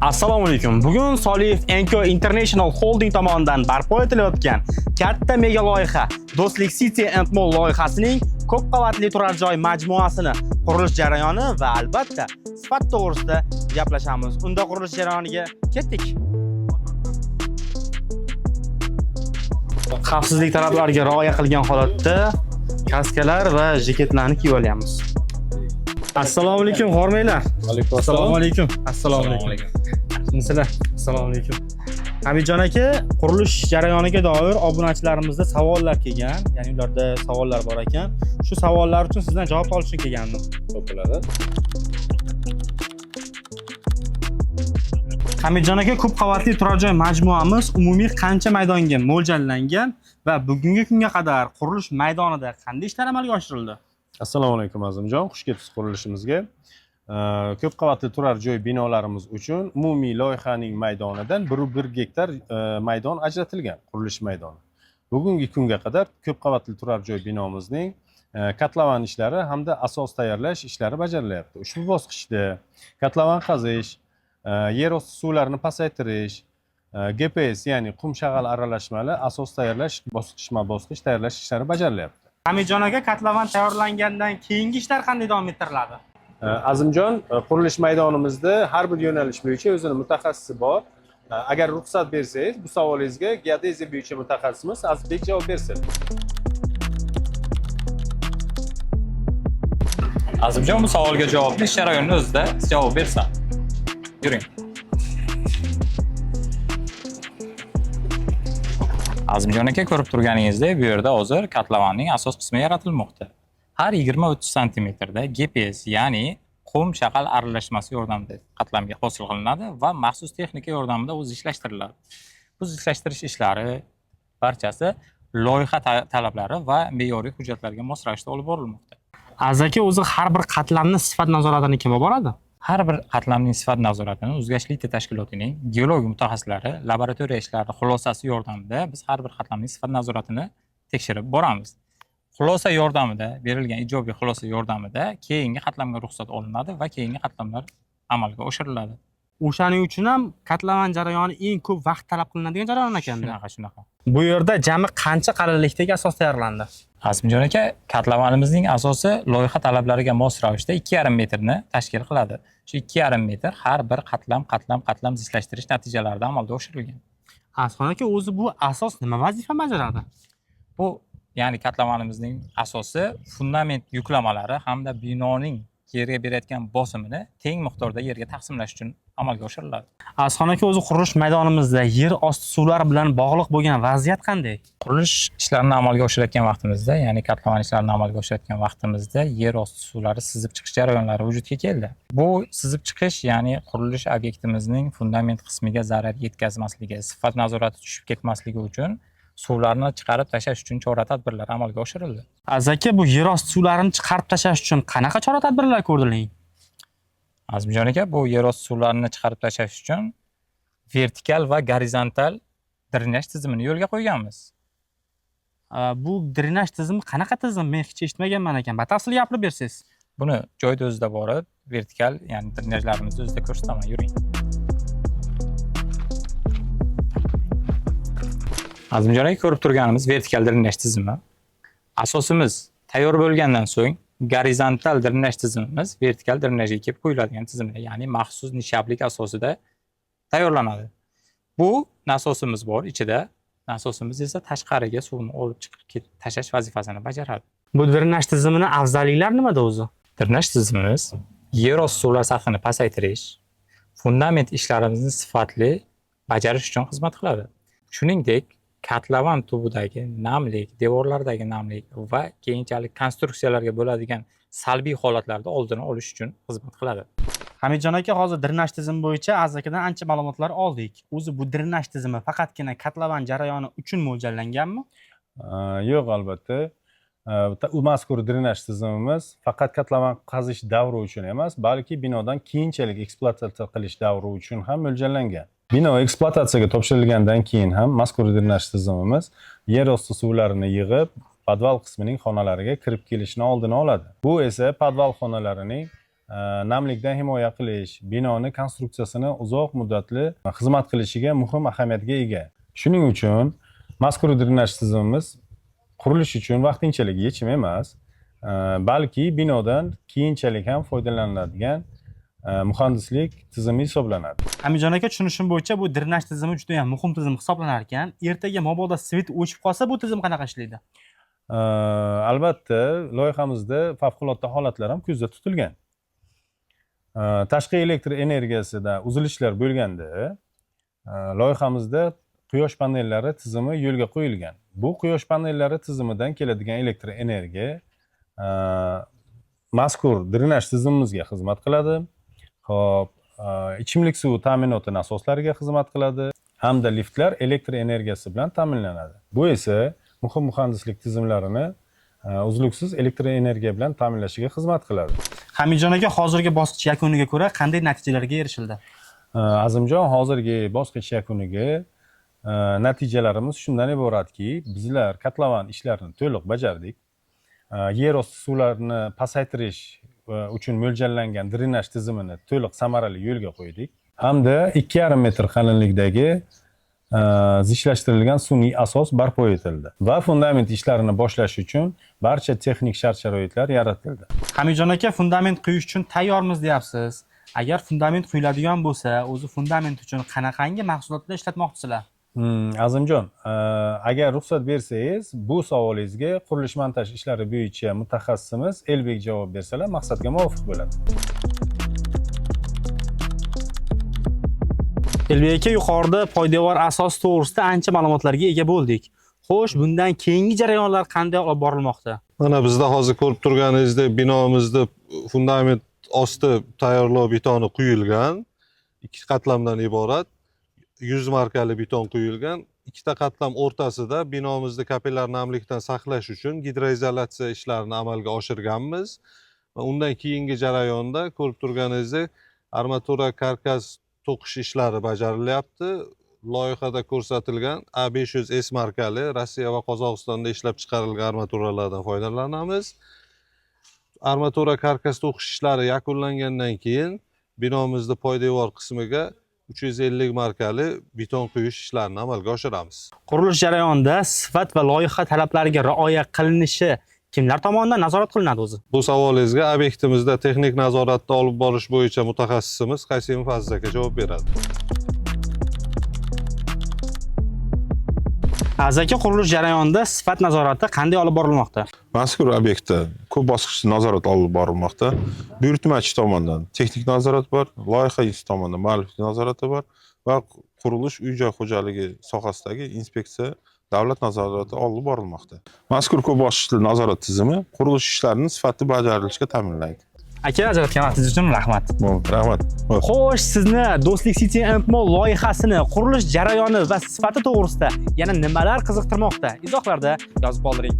Assalomu alaykum. Bugun Soliyev Enco International Holding tomonidan barpo etilayotgan katta mega loyiha Do'stlik City and Mall loyihasining ko'p qavatli turar joy majmuasini qurilish jarayoni va albatta sifat to'g'risida gaplashamiz. Unda qurilish jarayoniga ketdik. Xavfsizlik talablariga rioya qilgan holatda kaskalar va jaketlarni kiyib olamiz. Assalomu alaykum, xormanglar. Assalomu alaykum. Assalomu alaykum. Sizlar. Assalomu alaykum. Hamidjon aka, qurilish jarayoniga doir obunachilarimizda savollar kelgan, ya'ni ularda savollar bor ekan. Shu savollar uchun sizdan javob olish uchun kelgandim. Xo'p bo'ladi. Hamidjon aka, ko'p qavatli turar joy majmuamiz umumiy qancha maydonga mo'ljallangan va bugungi kunga qadar qurilish maydonida qanday ishlar amalga oshirildi? Assalomu alaykum Azimjon, xush kelibsiz qurilishimizga. Ko'p qavatli turar joy binolarimiz uchun umumiy loyihaning maydonidan 1 gektar maydon ajratilgan, qurilish maydoni. Bugungi kunga qadar ko'p qavatli turar joy binomizning katlavan ishlari hamda asos tayyorlash ishlari bajarilyapti. Ushbu bosqichda katlavan qazish, yer osti suvlarini pasaytirish, GPS ya'ni qum shag'al aralashmali asos tayyorlash bosqichma-bosqich tayyorlash ishlari bajarilyapti. Hamidjon aka, katlavan tayyorlangandan keyingi ishlar qanday davom ettiriladi? Azimjon, qurilish maydonimizda har bir yo'nalish bo'yicha o'zini mutaxassisi bor. Agar ruxsat bersangiz, bu savolingizga geodeziya bo'yicha mutaxassisimiz Azizbek javob bersin. Azimjon, bu savolga javobni ish jarayonida o'zida javob bersan. Yuring. Azimjon aka, ko'rib turganingizdek, bu yerda hozir katlavanning asos qismi yaratilmoqda. Har 20-30 santimetrda GPS, ya'ni qum shag'al aralashmasi yordamida qatlamga hosil qilinadi va maxsus texnika yordamida o'zi ishlashtiriladi. Bu ishlashtirish ishlari barchasi loyiha talablari va me'yoriy hujjatlarga mos ravishda olib borilmoqda. Azaka o'zi har bir qatlamni sifat nazoratini kim olib boradi? Har bir qatlamning sifat nazoratini O'zgarishli tashkilotining geologik mutaxassislari laboratoriya ishlari xulosasi yordamida biz har bir qatlamning sifat nazoratini tekshirib boramiz. Xulosa yordamida, berilgan ijobiy xulosa yordamida keyingi qatlamga ruxsat olinadi va keyingi qatlamlar amalga oshiriladi. O'shaning uchun ham katlavan jarayoni eng ko'p vaqt talab qilinadigan jarayon ekanda. Shunaqa. Bu yerda jami qancha qalinlikdagi asos tayyorlandi? Azimjon aka, katlavanimizning asosi loyiha talablariga mos ravishda 2,5 metrni tashkil qiladi. Shu 2,5 metr har bir qatlam zislashtirish natijalarida amalga oshirilgan. Azxon aka, o'zi bu asos nima vazifa bajaradi? Bu ya'ni katlavanimizning asosi fundament yuklamalari hamda binoning yerga berayotgan bosimini teng miqdorda yerga taqsimlash uchun amalga oshiriladi. Azxon aka, o'zi qurilish maydonimizda yer osti suvlari bilan bog'liq bo'lgan vaziyat qanday? Qurilish ishlarini amalga oshirayotgan vaqtimizda, ya'ni katlavan ishlarini amalga oshirayotgan vaqtimizda yer osti suvlari sizib chiqish jarayonlari vujudga keldi. Bu sizib chiqish, ya'ni qurilish obyektimizning fundament qismiga zarar yetkazmasligi, sifat nazorati tushib ketmasligi uchun suvlarni chiqarib tashlash uchun chora-tadbirlar amalga oshirildi. Azaka, bu yer osti suvlarini chiqarib tashlash uchun qanaqa chora-tadbirlar ko'rdiling? Azimjon aka, bu yer osti suvlarini chiqarib tashlash uchun vertikal va gorizontal drenaj tizimini yo'lga qo'yganmiz. Bu drenaj tizimi qanaqa tizim? Men hech eshitmaganman ekan. Batafsil gapirib bersangiz. Buni joyda o'zida borib, vertikal, ya'ni drenajlarimizni o'zida ko'rsataman. Yuring. Azimjon aka, ko'rib turganimiz vertikal drenaj tizimi. Asosimiz tayyor bo'lgandan so'ng gorizontal drenaj tizimimiz vertikal drenajga kelib qo'yiladigan tizimda, ya'ni maxsus nishablik asosida tayyorlanadi. Bu nasosimiz bor ichida. Nasosimiz esa tashqariga suvni olib chiqib tashlash vazifasini bajaradi. Bu drenaj tizimining afzalliklari nimada o'zi? Drenaj tizimimiz yer osti suvlar sathini pasaytirish, fundament ishlarimizni sifatli bajarish uchun xizmat qiladi. Shuningdek, katlavan tubidagi namlik, devorlardagi namlik va keyinchalik konstruksiyalarga bo'ladigan salbiy holatlarni oldini olish uchun xizmat qiladi. Hamidjon aka, hozir drenaj tizimi bo'yicha Azakadan ancha ma'lumotlar oldik. O'zi bu drenaj tizimi faqatgina katlavan jarayoni uchun mo'ljallanganmi? Yo'q, albatta. Bu mazkur drenaj tizimimiz faqat katlavan qazish davri uchun emas, balki binodan keyinchalik ekspluatatsiya qilish davri uchun ham mo'ljallangan. Bino ekspluatatsiyaga topshirilgandan keyin ham mazkur drenaj tizimimiz yer osti suvlarini yig'ib, podval qismining xonalariga kirib kelishini oldini oladi. Bu esa podval xonalarining namlikdan himoya qilish, binoni konstruksiyasini uzoq muddatli xizmat qilishiga muhim ahamiyatga ega. Shuning uchun mazkur drenaj tizimimiz qurilish uchun vaqtinchalik yechim emas, balki binodan keyinchalik ham foydalaniladigan muhandislik tizimi hisoblanadi. Hamijon aka, tushunishim bo'yicha bu drenaj tizimi juda ham muhim tizim hisoblanar ekan. Ertaga mabodo svit o'chib qolsa, bu tizim qanaqa ishlaydi? Albatta, loyihamizda favqulodda holatlar ham ko'zda tutilgan. Tashqi elektr energiyasida uzilishlar bo'lganda, loyihamizda quyosh panellari tizimi yo'lga qo'yilgan. Bu quyosh panellari tizimidan keladigan elektr energiya mazkur drenaj tizimimizga xizmat qiladi. Xo'p, ichimlik suvi ta'minoti nasoslariga xizmat qiladi hamda liftlar elektr energiyasi bilan ta'minlanadi. Bu esa muhim muhandislik tizimlarini uzluksiz elektr energiya bilan ta'minlashiga xizmat qiladi. Hamijon aka, hozirgi bosqich yakuniga ko'ra qanday natijalarga erishildi? Azimjon, hozirgi bosqich yakuniga natijalarimiz shundan iboratki, bizlar kotlovan ishlarini to'liq bajardik. Yer osti suvlarini pasaytirish uchun mo'ljallangan drenaj tizimini to'liq samarali yo'lga qo'ydik. Hamda 2,5 metr qalinlikdagi zichlashtirilgan sun'iy asos barpo etildi va fundament ishlarini boshlash uchun barcha texnik shart-sharoitlar yaratildi. Hamijon aka, fundament quyish uchun tayyormiz deyapsiz. Agar fundament quyiladigan bo'lsa, o'zi fundament uchun qanaqangi mahsulotlar ishlatmoqchisizlar? Azimjon, agar ruxsat bersangiz, bu savolingizga qurilish montaj ishlari bo'yicha mutaxassisimiz Elbek javob bersalar, maqsadga muvofiq bo'ladi. Elbek aka, yuqorida poydevor asos to'g'risida ancha ma'lumotlarga ega bo'ldik. Xo'sh, bundan keyingi jarayonlar qanday olib borilmoqda? Mana bizda hozir ko'rib turganingizdek, binomizda fundament osti tayyorlov betoni quyilgan, 2 qatlamdan iborat 100 markali beton quyilgan. 2 qatlam o'rtasida binomizda kapillar namlikdan saqlash uchun gidroizolyatsiya ishlarini amalga oshirganmiz. Va undan keyingi jarayonda ko'rib turganingizdek, armatura karkas to'qish ishlari bajarilyapti. Loyihada ko'rsatilgan A500S markali Rossiya va Qozog'istonda ishlab chiqarilgan armaturalardan foydalanamiz. Armatura karkas to'qish ishlari yakunlangandan keyin binomizda poydevor qismiga 350 markali beton quyish ishlarini amalga oshiramiz. Qurilish jarayonida sifat va loyiha talablariga rioya qilinishi kimlar tomonidan nazorat qilinadi o'zi? Bu savolingizga obyektimizda texnik nazoratni olib borish bo'yicha mutaxassisimiz Qasimov Aziz aka javob beradi. Aziz aka, qurilish jarayonida sifat nazorati qanday olib borilmoqda? Mazkur obyektda ko'p bosqichli nazorat olib borilmoqda. Buyurtmachi tomonidan texnik nazorat bor, loyiha tomonidan mualliflik nazorati bor va qurilish uy-joy xo'jaligi sohasidagi inspeksiya davlat nazorati olib borilmoqda. Mazkur ko'p bosqichli nazorat tizimi qurilish ishlarining sifatli bajarilishiga ta'minlaydi. Aka, ajratgan vaqtingiz uchun rahmat. Rahmat. Xo'sh, sizni Do'stlik City & Mall loyihasini, qurilish jarayoni va sifati to'g'risida yana nimalar qiziqtirmoqda? Izohlarda yozib qoldiring.